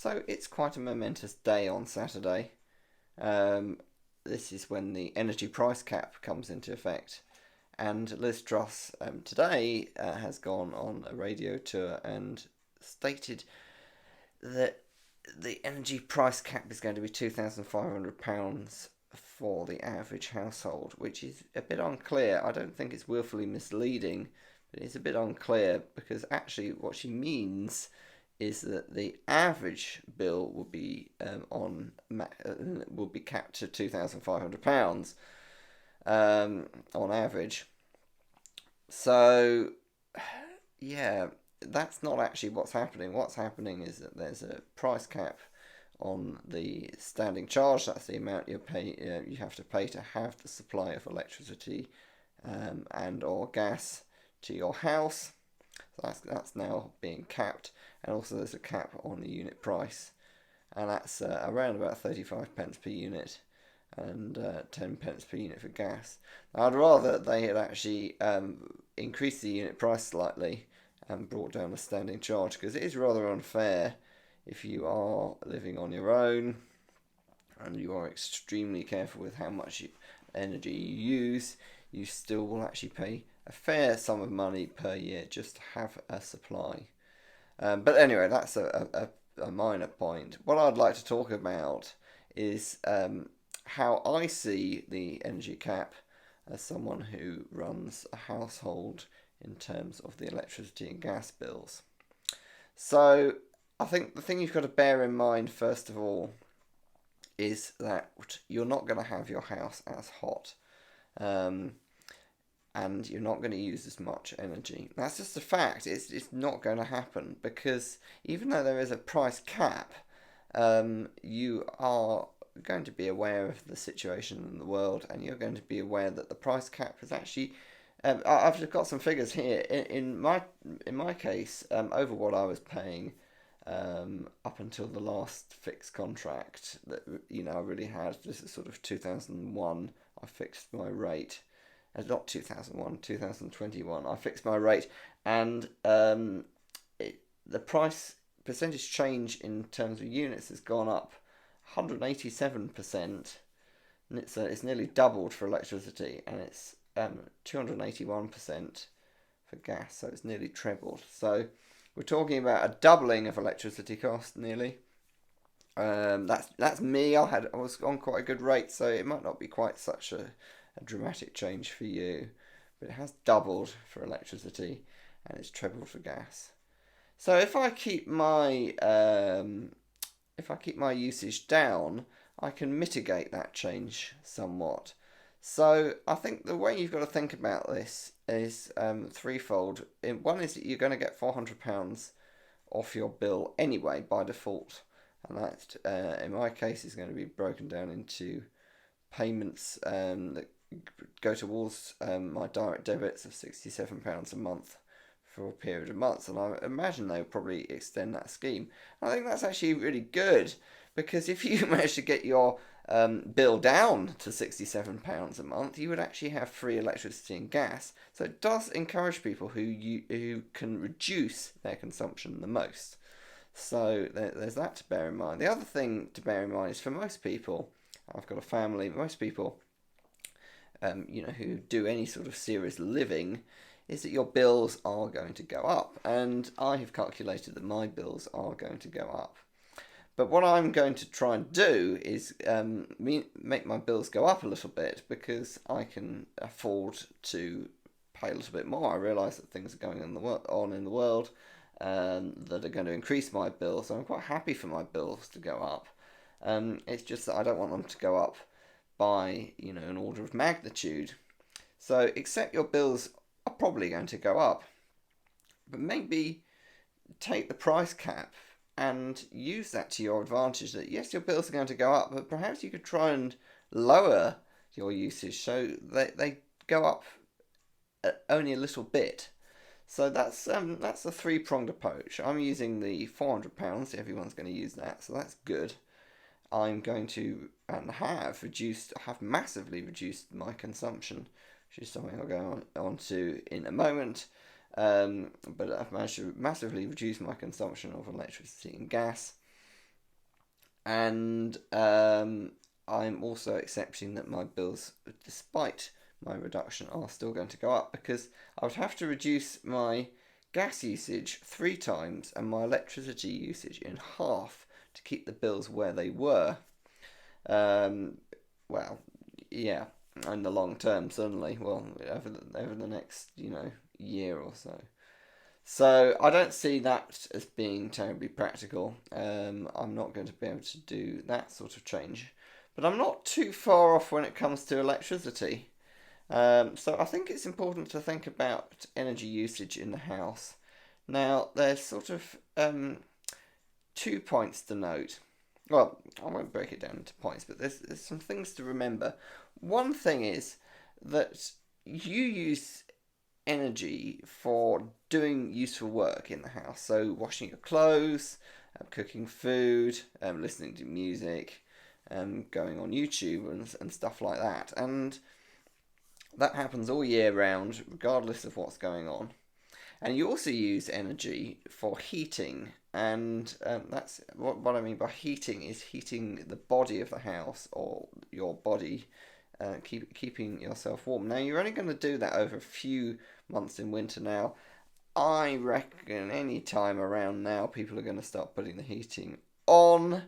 So it's quite a momentous day on Saturday. Um, this is when the energy price cap comes into effect. And Liz Truss today has gone on a radio tour and stated that the energy price cap is going to be £2,500 for the average household, which is a bit unclear. I don't think it's willfully misleading, but it's a bit unclear because actually what she means is that the average bill will be capped to £2,500 on average. So yeah, that's not actually what's happening. What's happening is that there's a price cap on the standing charge. That's the amount you have to pay to have the supply of electricity and or gas to your house. So that's now being capped, and also there's a cap on the unit price, and that's around about 35 pence per unit and 10 pence per unit for gas. Now, I'd rather they had actually increased the unit price slightly and brought down the standing charge, because it is rather unfair if you are living on your own and you are extremely careful with how much energy you use. You still will actually pay a fair sum of money per year just to have a supply. But anyway, that's a minor point. What I'd like to talk about is how I see the energy cap as someone who runs a household in terms of the electricity and gas bills. So I think the thing you've got to bear in mind, first of all, is that you're not going to have your house as hot. And you're not going to use as much energy. That's just a fact. It's not going to happen, because even though there is a price cap, you are going to be aware of the situation in the world, and you're going to be aware that the price cap is actually. I've got some figures here. In my case, over what I was paying up until the last fixed contract that I really had. This is sort of 2001. I fixed my rate. Not 2001, 2021. I fixed my rate, and the price percentage change in terms of units has gone up 187%, and it's nearly doubled for electricity, and it's 281% for gas, so it's nearly trebled. So we're talking about a doubling of electricity cost, nearly. That's me. I was on quite a good rate, so it might not be quite such a dramatic change for you, but it has doubled for electricity and it's trebled for gas. So if I keep my usage down, I can mitigate that change somewhat. So I think the way you've got to think about this is threefold. One is that you're going to get £400 off your bill anyway by default, and that in my case is going to be broken down into payments that go towards my direct debits of £67 a month for a period of months, and I imagine they'll probably extend that scheme. I think that's actually really good, because if you manage to get your bill down to £67 a month, you would actually have free electricity and gas. So it does encourage people who can reduce their consumption the most. So there's that to bear in mind. The other thing to bear in mind is, for most people, I've got a family, most people who do any sort of serious living, is that your bills are going to go up. And I have calculated that my bills are going to go up. But what I'm going to try and do is make my bills go up a little bit, because I can afford to pay a little bit more. I realise that things are going on in the world that are going to increase my bills. So I'm quite happy for my bills to go up. It's just that I don't want them to go up by an order of magnitude. So accept your bills are probably going to go up, but maybe take the price cap and use that to your advantage. That yes, your bills are going to go up, but perhaps you could try and lower your usage so they go up only a little bit. So that's a three-pronged approach. I'm using the £400. Everyone's going to use that, so that's good. I'm going to have massively reduced my consumption, which is something I'll go on to in a moment. But I've managed to massively reduce my consumption of electricity and gas. And I'm also accepting that my bills, despite my reduction, are still going to go up, because I would have to reduce my gas usage 3 times and my electricity usage in half to keep the bills where they were. Um, well, yeah, in the long term, certainly. Well, over the next, year or so. So I don't see that as being terribly practical. I'm not going to be able to do that sort of change. But I'm not too far off when it comes to electricity. So I think it's important to think about energy usage in the house. Now, there's sort of 2 points to note. Well, I won't break it down into points, but there's some things to remember. One thing is that you use energy for doing useful work in the house. So washing your clothes, cooking food, listening to music, going on YouTube and stuff like that. And that happens all year round, regardless of what's going on. And you also use energy for heating, and that's what I mean by heating is heating the body of the house or your body, keeping yourself warm. Now you're only going to do that over a few months in winter. Now I reckon any time around now people are going to start putting the heating on.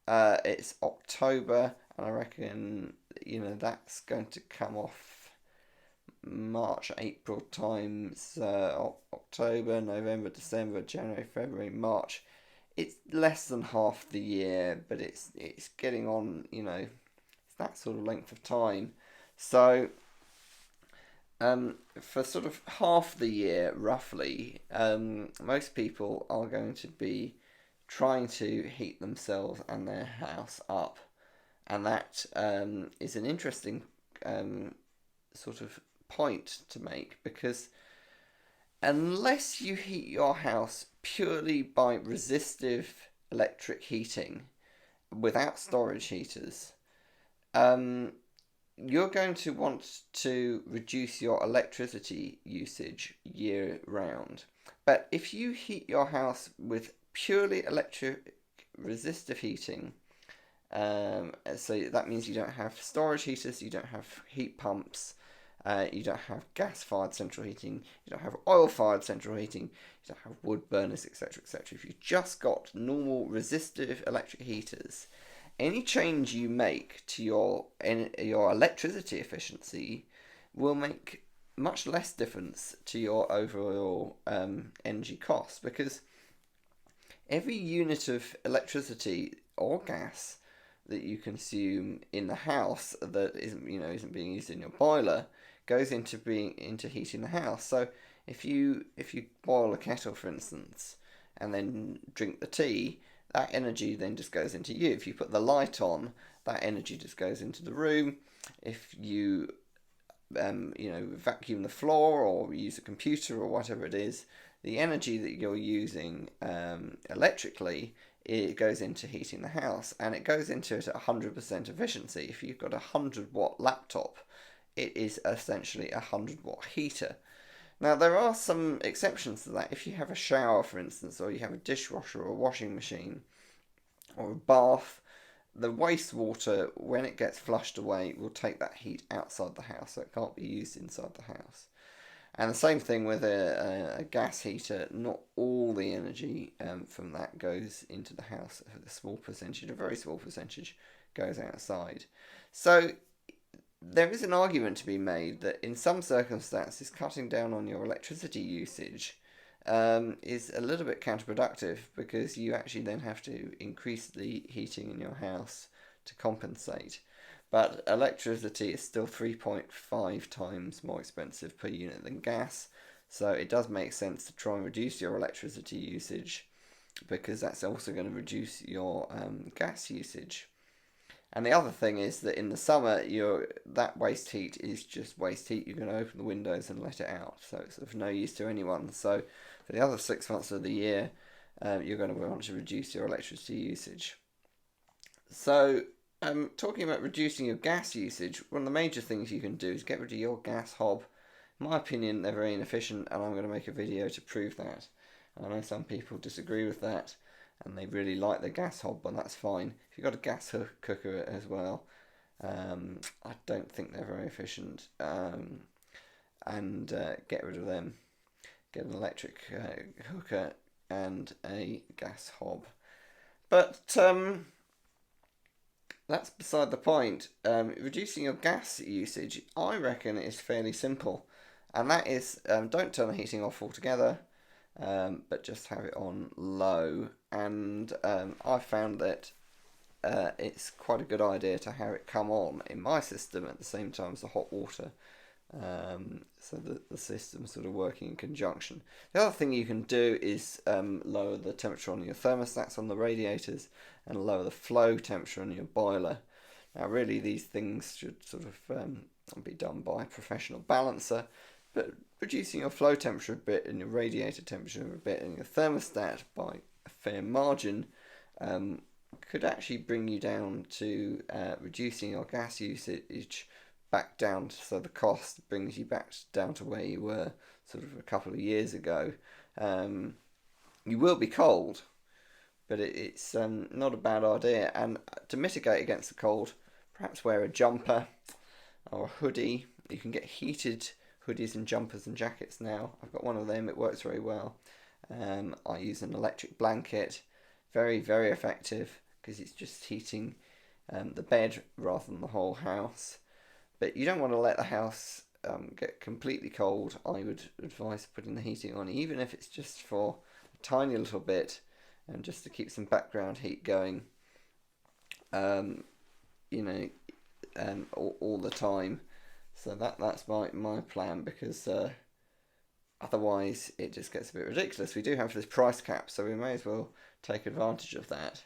It's October, and I reckon that's going to come off March, April times, October, November, December, January, February, March. It's less than half the year, but it's getting on. It's that sort of length of time. So, for sort of half the year, roughly, most people are going to be trying to heat themselves and their house up, and that is an interesting sort of point to make, because unless you heat your house purely by resistive electric heating without storage heaters, you're going to want to reduce your electricity usage year round. But if you heat your house with purely electric resistive heating, so that means you don't have storage heaters, you don't have heat pumps, you don't have gas-fired central heating, you don't have oil-fired central heating, you don't have wood burners, etc., etc. If you've just got normal resistive electric heaters, any change you make to your electricity efficiency will make much less difference to your overall energy costs, because every unit of electricity or gas that you consume in the house that isn't being used in your boiler goes into heating the house. So if you boil a kettle, for instance, and then drink the tea, that energy then just goes into you. If you put the light on, that energy just goes into the room. If you vacuum the floor or use a computer or whatever it is, the energy that you're using electrically, it goes into heating the house, and it goes into it at 100% efficiency. If you've got a 100-watt laptop, it is essentially a 100-watt heater. Now, there are some exceptions to that. If you have a shower, for instance, or you have a dishwasher or a washing machine or a bath, the wastewater, when it gets flushed away, will take that heat outside the house, so it can't be used inside the house. And the same thing with a gas heater. Not all the energy from that goes into the house. A small percentage, a very small percentage, goes outside. So there is an argument to be made that in some circumstances, cutting down on your electricity usage is a little bit counterproductive, because you actually then have to increase the heating in your house to compensate. But electricity is still 3.5 times more expensive per unit than gas, so it does make sense to try and reduce your electricity usage, because that's also going to reduce your gas usage. And the other thing is that in the summer, that waste heat is just waste heat. You're going to open the windows and let it out, so it's of no use to anyone. So for the other 6 months of the year, you're going to want to reduce your electricity usage. So talking about reducing your gas usage, one of the major things you can do is get rid of your gas hob. In my opinion, they're very inefficient, and I'm going to make a video to prove that. I know some people disagree with that, and they really like the gas hob, but that's fine. If you've got a gas cooker as well, I don't think they're very efficient, and get rid of them. Get an electric cooker and a gas hob. But that's beside the point. Reducing your gas usage, I reckon, is fairly simple, and that is don't turn the heating off altogether, but just have it on low. And I found that it's quite a good idea to have it come on in my system at the same time as the hot water, so that the system's sort of working in conjunction. The other thing you can do is lower the temperature on your thermostats on the radiators and lower the flow temperature on your boiler. Now, really, these things should sort of be done by a professional balancer, but reducing your flow temperature a bit and your radiator temperature a bit and your thermostat by a fair margin could actually bring you down to reducing your gas usage back down, so the cost brings you back down to where you were sort of a couple of years ago. You will be cold, but it's not a bad idea. And to mitigate against the cold, perhaps wear a jumper or a hoodie. You can get heated hoodies and jumpers and jackets now. I've got one of them, it works very well. I use an electric blanket, very, very effective, because it's just heating the bed rather than the whole house. But you don't want to let the house get completely cold. I would advise putting the heating on, even if it's just for a tiny little bit, and just to keep some background heat going, all the time. So that's my plan, because otherwise it just gets a bit ridiculous. We do have this price cap, so we may as well take advantage of that.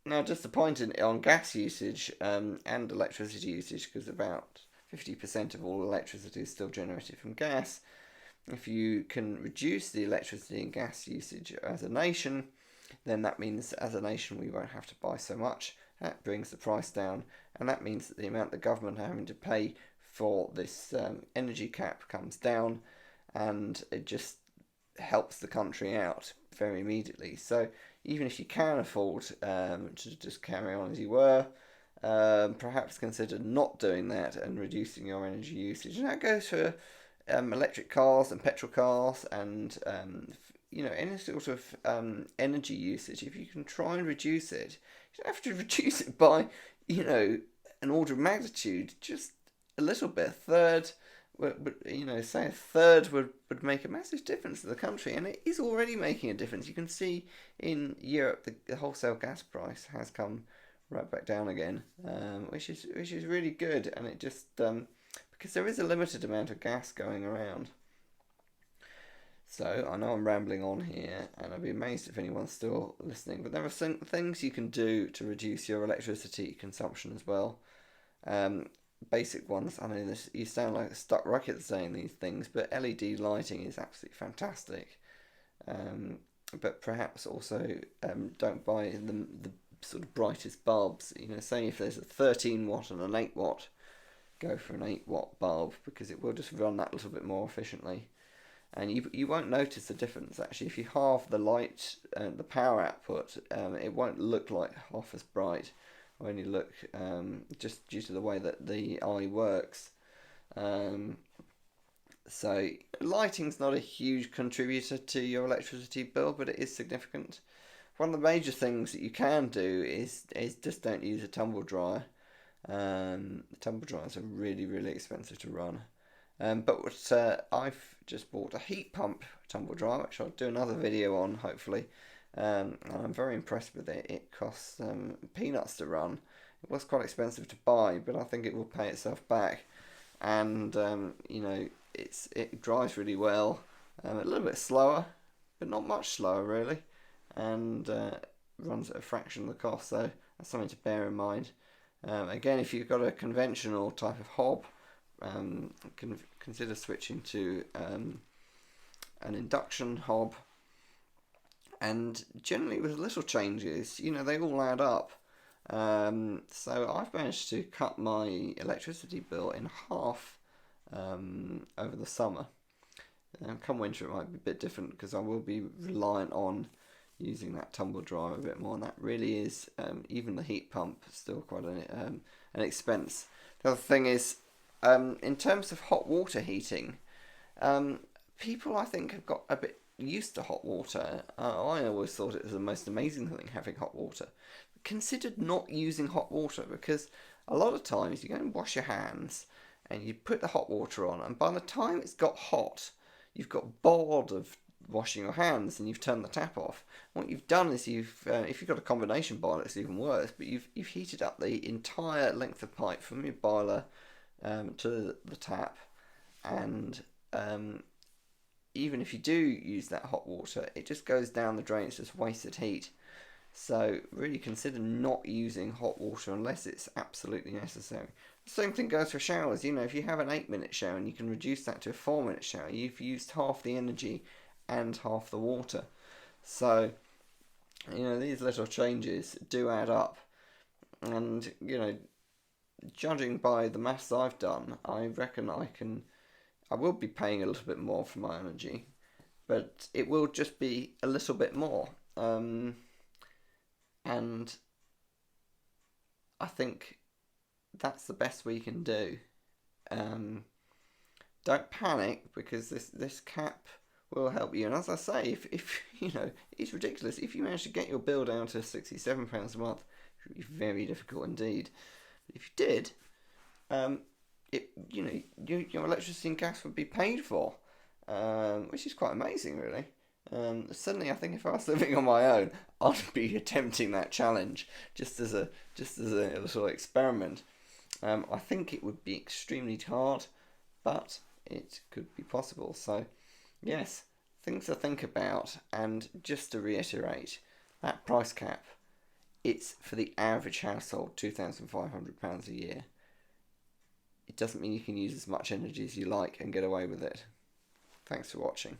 Now, just a point on gas usage and electricity usage, because about 50% of all electricity is still generated from gas. If you can reduce the electricity and gas usage as a nation, then that means as a nation we won't have to buy so much. That brings the price down, and that means that the amount the government are having to pay for this energy cap comes down, and it just helps the country out very immediately. So even if you can afford to just carry on as you were, perhaps consider not doing that and reducing your energy usage. And that goes for electric cars and petrol cars and any sort of energy usage. If you can try and reduce it, you don't have to reduce it by an order of magnitude, just a little bit, a third. But say a third would make a massive difference to the country, and it is already making a difference. You can see in Europe the wholesale gas price has come right back down again, which is really good, and it just because there is a limited amount of gas going around. So I know I'm rambling on here, and I'd be amazed if anyone's still listening. But there are some things you can do to reduce your electricity consumption as well. Basic ones. I know this, you sound like a stuck rocket saying these things, but LED lighting is absolutely fantastic. But perhaps also don't buy the sort of brightest bulbs. Say if there's a 13 watt and an 8 watt, go for an 8 watt bulb, because it will just run that little bit more efficiently. And you won't notice the difference. Actually, if you halve the light, the power output, it won't look like half as bright. When you look, just due to the way that the eye works. So lighting's not a huge contributor to your electricity bill, but it is significant. One of the major things that you can do is just don't use a tumble dryer. Tumble dryers are really, really expensive to run. But I've just bought a heat pump tumble dryer, which I'll do another video on, hopefully. And I'm very impressed with it. It costs peanuts to run. It was quite expensive to buy, but I think it will pay itself back. And it dries really well. A little bit slower, but not much slower really. And runs at a fraction of the cost. So that's something to bear in mind. Again, if you've got a conventional type of hob, consider switching to an induction hob. And generally with little changes, they all add up. So I've managed to cut my electricity bill in half over the summer. Come winter it might be a bit different, because I will be reliant on using that tumble dryer a bit more, and that really is, even the heat pump, still quite an expense. The other thing is, in terms of hot water heating, people I think have got a bit used to hot water. I always thought it was the most amazing thing having hot water. Considered not using hot water, because a lot of times you go and wash your hands and you put the hot water on, and by the time it's got hot, you've got bored of washing your hands and you've turned the tap off. What you've done is if you've got a combination boiler, it's even worse, but you've heated up the entire length of pipe from your boiler to the tap, and even if you do use that hot water, it just goes down the drain. It's just wasted heat. So really consider not using hot water unless it's absolutely necessary. The same thing goes for showers. If you have an 8-minute shower and you can reduce that to a 4-minute shower, you've used half the energy and half the water. So, these little changes do add up. And, judging by the maths I've done, I reckon I will be paying a little bit more for my energy, but it will just be a little bit more. And I think that's the best we can do. Don't panic, because this cap will help you. And as I say, if it's ridiculous. If you manage to get your bill down to £67 a month, it would be very difficult indeed. But if you did, your electricity and gas would be paid for, which is quite amazing, really. Suddenly, I think if I was living on my own, I'd be attempting that challenge just as a little experiment. I think it would be extremely hard, but it could be possible. So, yes, things to think about. And just to reiterate, that price cap, it's for the average household, £2,500 a year. It doesn't mean you can use as much energy as you like and get away with it. Thanks for watching.